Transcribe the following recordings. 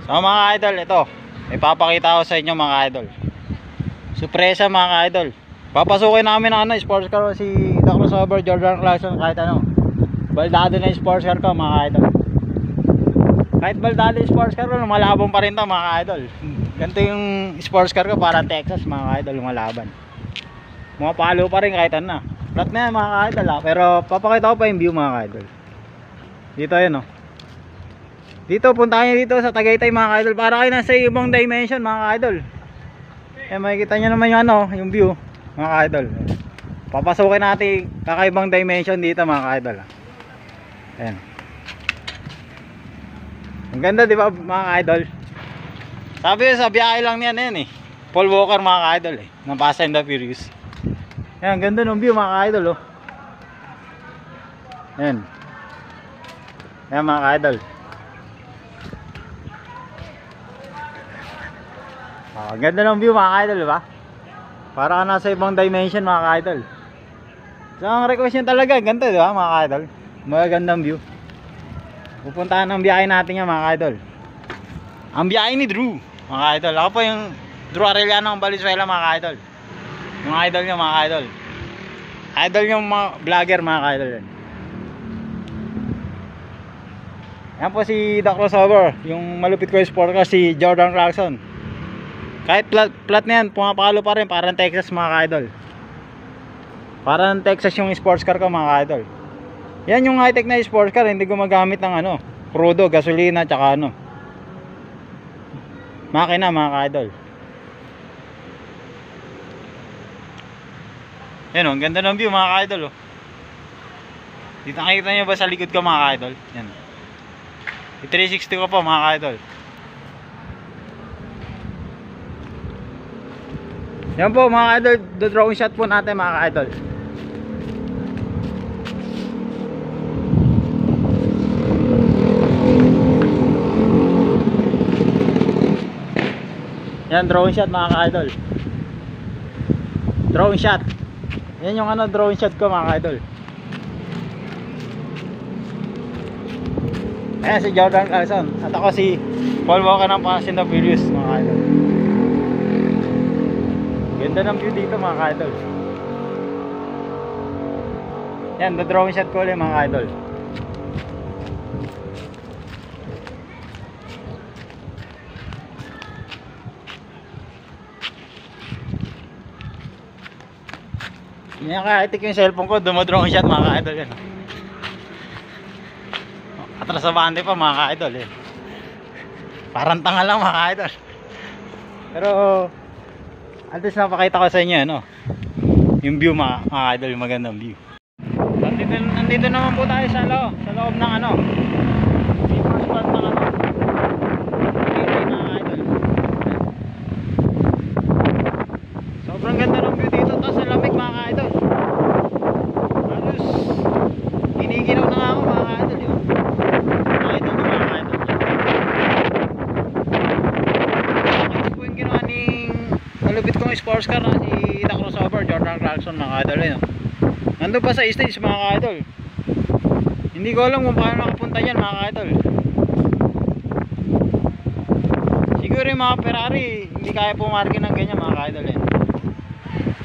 So mga idol, ito ipapakita ko sa inyo mga idol. Surpresa mga idol. Papasukin namin ng sports car si The Crossover Jordan Clarkson kahit ano. Baldado na sports car ko mga idol. Kahit baldado sports car ko, lumalabang pa rin to mga idol. Ganito yung sports car ko, parang Texas mga idol, lumalaban. Mga palo pa rin kahit ano. Flat na yan mga idol pero papakita ko pa yung view mga idol. Dito yun Dito, puntahan nyo dito sa Tagaytay mga idol. Para kayo nasa ibang dimension mga idol. Makikita nyo naman yung yung view mga idol. Papasukin natin kakaibang dimension dito mga idol. Ayan. Ang ganda diba mga idol? Sabi sa biyahe lang niyan Paul Walker mga idol ng Fast and the Furious. Ayan, ang ganda ng view mga idol Ayan. Ayan mga idol. Ang ganda ng view mga idol, diba? Para ka nasa ibang dimension mga idol. So ang request nyo talaga, ganito diba mga idol? Magagandang view. Pupuntahan ng biyahe natin yan mga idol. Ang biyahe ni Drew mga idol. Ako po yung Drew Arellano ng Valenzuela mga idol. Yung idol nyo mga idol. Idol yung mga vlogger mga idol yan. Yan po si The Crossover. Yung malupit ko yung sport car si Jordan Clarkson. Kahit plat na yan, pumapalo pa rin. Parang Texas mga idol. Parang Texas yung sports car ko mga idol. Yan yung high-tech na sports car. Hindi gumagamit ng crudo, gasolina, tsaka makina mga idol. Yan ang ganda ng view mga idol Dito nakikita nyo ba sa likod ko mga idol? Yan. 360 ko po mga idol. Yan po mga idol, the drone shot po natin mga idol. Yan, drone shot mga idol. Drone shot. Yan yung drone shot ko mga idol. Ayan si Jordan Clarkson. At ako si Paul Walker ng Fast and the Furious mga idol. Ganda ng view dito mga idol. Yan, the drone shot ko ulit mga idol. Yan ka-high-tech yung cellphone ko, dumo-drone shot mga idol yan. Atras sa bande pa mga idol Parang tanga lang mga idol. Pero at least napakita ko sa inyo yung view mga idol, yung magandang view. Nandito naman po tayo sa loob ng people spot ng mga idol. Sobrang ganda ng view dito, tapos ang lamig mga idol. Halos inigilaw na nga ako mga idol mga idol na mga idol. Nakikita po yung ginawa ni malupit kong sports car si The Crossover Jordan Clarkson mga idol nandun pa sa stage mga idol. Hindi ko alam kung paano nakapunta yan mga idol. Siguro yung mga Ferrari hindi kaya pumarke ng ganyan mga idol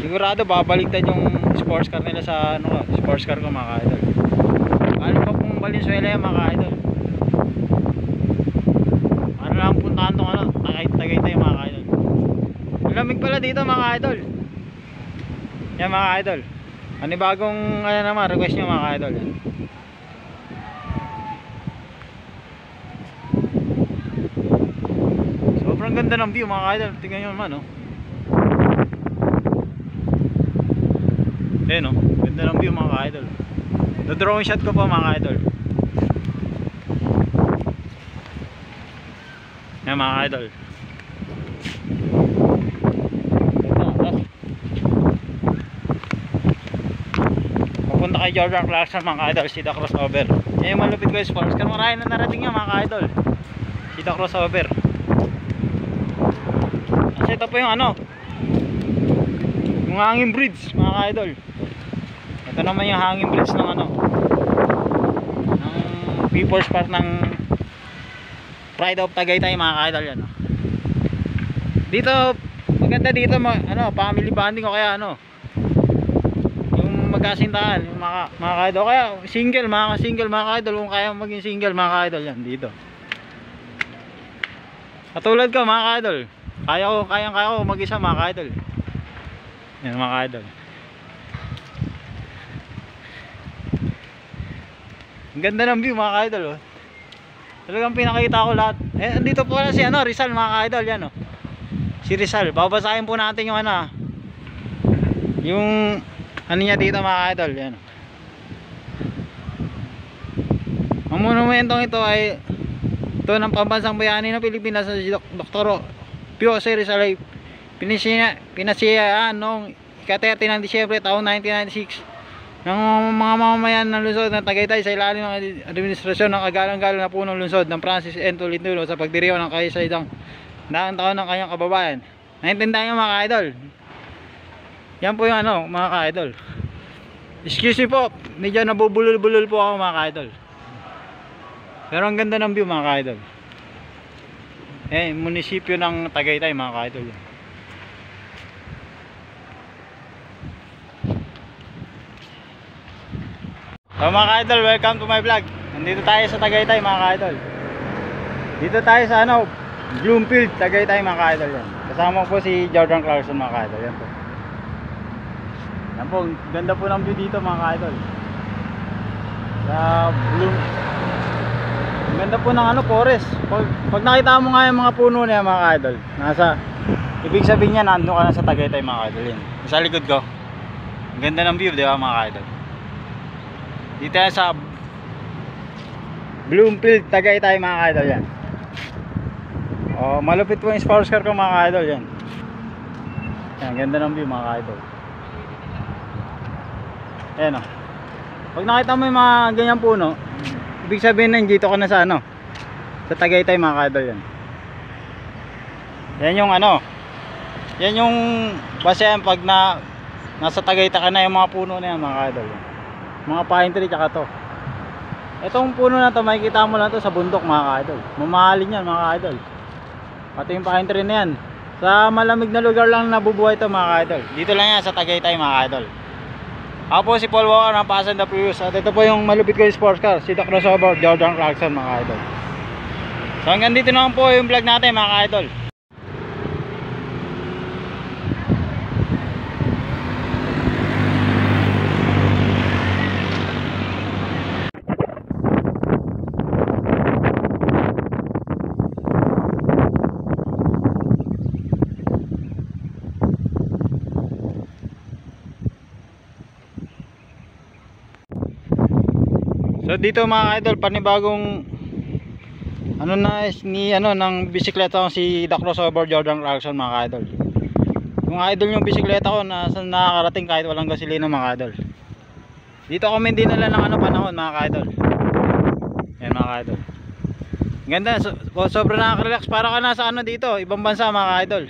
Sigurado babaliktad yung sports car nila sa sports car ko mga idol. Paano pa kung Valenzuela yan mga idol? Paano lang puntahan tong Tagaytay mga idol. Lamig pala dito mga idol. Yan mga idol. Panibagong naman request nyo mga idol Sobrang ganda ng view mga idol. Tingnan nyo naman ganda ng view mga idol. The drone shot ko pa mga idol. Yan mga idol. Papunta kay Jordan Clarkson mga idol, si The Crossover. Yan yung malupit ko yung sports car. Marami na narating yan mga idol, si The Crossover. Kasi ito po yung yung hanging bridge mga idol. Ito naman yung hanging bridge ng ng People's Park ng Pride of Tagaytay mga ka-idol yan. Dito maganda dito ano, family bonding o kaya ano, yung magkasintahan yung mga ka-idol, kaya single mga ka-idol, kung kaya maging single mga ka-idol yan dito. Katulad ko mga ka-idol, kaya ko mag-isa mga ka-idol. Yan mga ka-idol. Ang ganda ng view mga ka-idol, oh. Talagang pinakita ko lahat. Dito po na si ano, Rizal mga ka-idol, yan oh. Si Rizal, babasahin po natin yung ano, yung ano niya dito mga ka-idol, yan oh. Ang monumentong ito ay ito ng pambansang bayani ng Pilipinas, si Dr. Pio C. Rizal ay pinasiyaan noong ika-30 ng Disyembre taong 1996 ng mga mamamayan ng lungsod ng Tagaytay sa ilalim ng administrasyon ng kagalang-galang na punong lungsod ng Francis N. Tolentino sa pagdiriwang ng kaisa-isang daang taon ng kanyang kababayan. Naintindihan nyo mga ka-idol? Yan po yung ano mga ka-idol. Excuse me po, medyo nabubulol-bulol po ako mga ka-idol. Pero ang ganda ng view mga ka-idol. Munisipyo ng Tagaytay mga ka-idol. So mga ka-idol, welcome to my vlog. Nandito tayo sa Tagaytay mga ka-idol. Dito tayo sa ano, Bloomfield, Tagaytay mga ka-idol yan. Kasama po si Jordan Clarkson mga ka-idol. Yan po. Yan po, ganda po ng view dito mga ka-idol. Sa Bloomfield. Ganda po ng ano, forest. Pag nakita mo nga yung mga puno niya mga ka-idol, ibig sabihin niya nandun ka na sa Tagaytay mga ka-idol. Yan. Sa likod ko. Ganda ng view, di ba mga ka-idol? Dito yan sa Bloomfield, Tagaytay mga ka-idol yan. Malupit po yung sports car ko mga ka-idol yan. Yan, ganda ng view mga ka-idol. Ayan o. Pag nakita mo yung mga ganyang puno, ibig sabihin na dito ka na sa ano, sa Tagaytay mga ka-idol yan. Yan yung ano, yan yung basehan pag nasa Tagaytay ka na, yung mga puno na yan mga ka-idol yan. Mga pine tree tsaka to. Itong puno na to makikita mo lang to sa bundok mga ka-idol. Mamahalin yan mga ka-idol. Pati yung pine tree na yan, sa malamig na lugar lang nabubuhay to mga ka-idol. Dito lang yan sa Tagaytay mga ka-idol. Ako po si Paul Walker ng Fast and the Furious. At ito po yung malupit ko yung sports car, si The Crossover Jordan Clarkson mga ka-idol. So hanggang dito naman po yung vlog natin mga ka-idol. So dito mga idol, panibagong ano na ni ano ng bisikleta ko si The Crossover Jordan Clarkson mga idol. Yung idol yung bisikleta ko na nakakarating kahit walang gasolina mga idol. Dito kami dinala ng ano panahon mga idol. Yan mga idol. Ganda, sobrang nakaka-relax, para ka nasa ano dito, ibang bansa mga idol.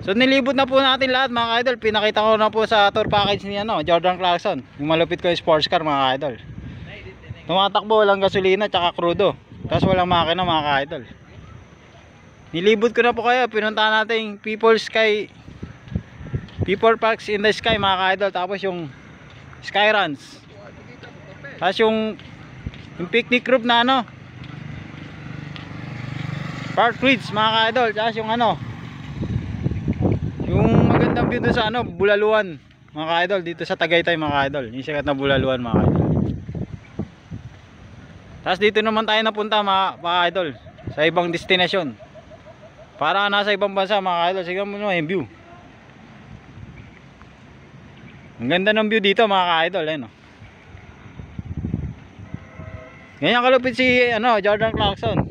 So nilibot na po natin lahat mga idol. Pinakita ko na po sa tour package ni ano, Jordan Clarkson. Yung malupit ko yung sports car mga idol. Tumatakbo, walang gasolina tsaka crudo. Tapos walang makina mga ka-idol. Nilibot ko na po kayo. Pinuntahan natin People Parks in the Sky mga ka-idol. Tapos yung Skyruns. Tapos yung picnic group na ano, Park Ridge mga ka-idol. Tapos yung ano, yung magandang view doon sa ano, Bulaluan mga ka-idol. Dito sa Tagaytay mga ka-idol. Yung sikat na Bulaluan mga ka-idol. Tapos dito naman tayo napunta mga idol, sa ibang destinasyon. Para nasa ibang bansa mga idol. Sige mo yung view. Ang ganda ng view dito mga idol, eh, no? Ganyan kalupit si ano, Jordan Clarkson.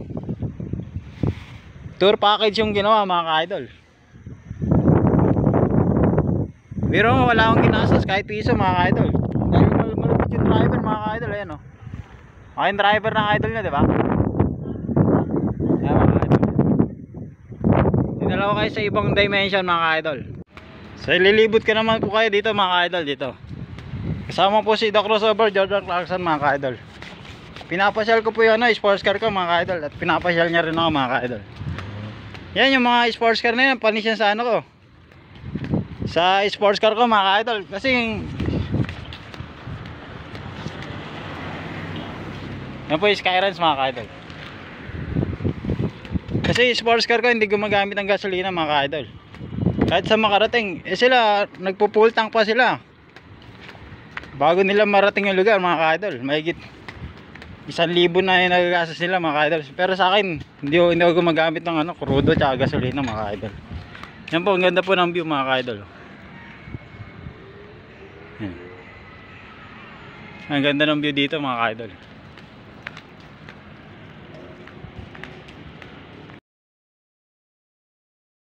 Tour package yung ginawa mga idol. Pero wala akong ginastos kahit piso mga idol. Dahil malupit yung driver mga idol, eh, no? Ako yung driver ng idol nyo, diba? Yan mga idol. Dinala ko kayo sa ibang dimension mga idol. So ililibot ka naman po kayo dito mga idol dito. Kasama po si The Crossover Jordan Clarkson mga idol. Pinapasyal ko po yung sports car ko mga ka-idol. At pinapasyal niya rin ako mga ka-idol. Yan yung mga sports car na yan. Panis yan sa ano ko. Sa sports car ko mga ka-idol. Kasi yan po yung Skyruns mga ka-idol. Kasi sports car ko hindi gumagamit ng gasolina mga ka-idol. Kahit sa makarating, sila nagpo-full tank pa sila bago nila marating yung lugar mga ka-idol. Mahigit 1,000 na yung nagagastos nila mga ka-idol. Pero sa akin, hindi ako gumagamit ng crudo tsaka gasolina mga ka-idol. Yan po, ang ganda po ng view mga ka-idol. Yan. Ang ganda ng view dito mga ka-idol.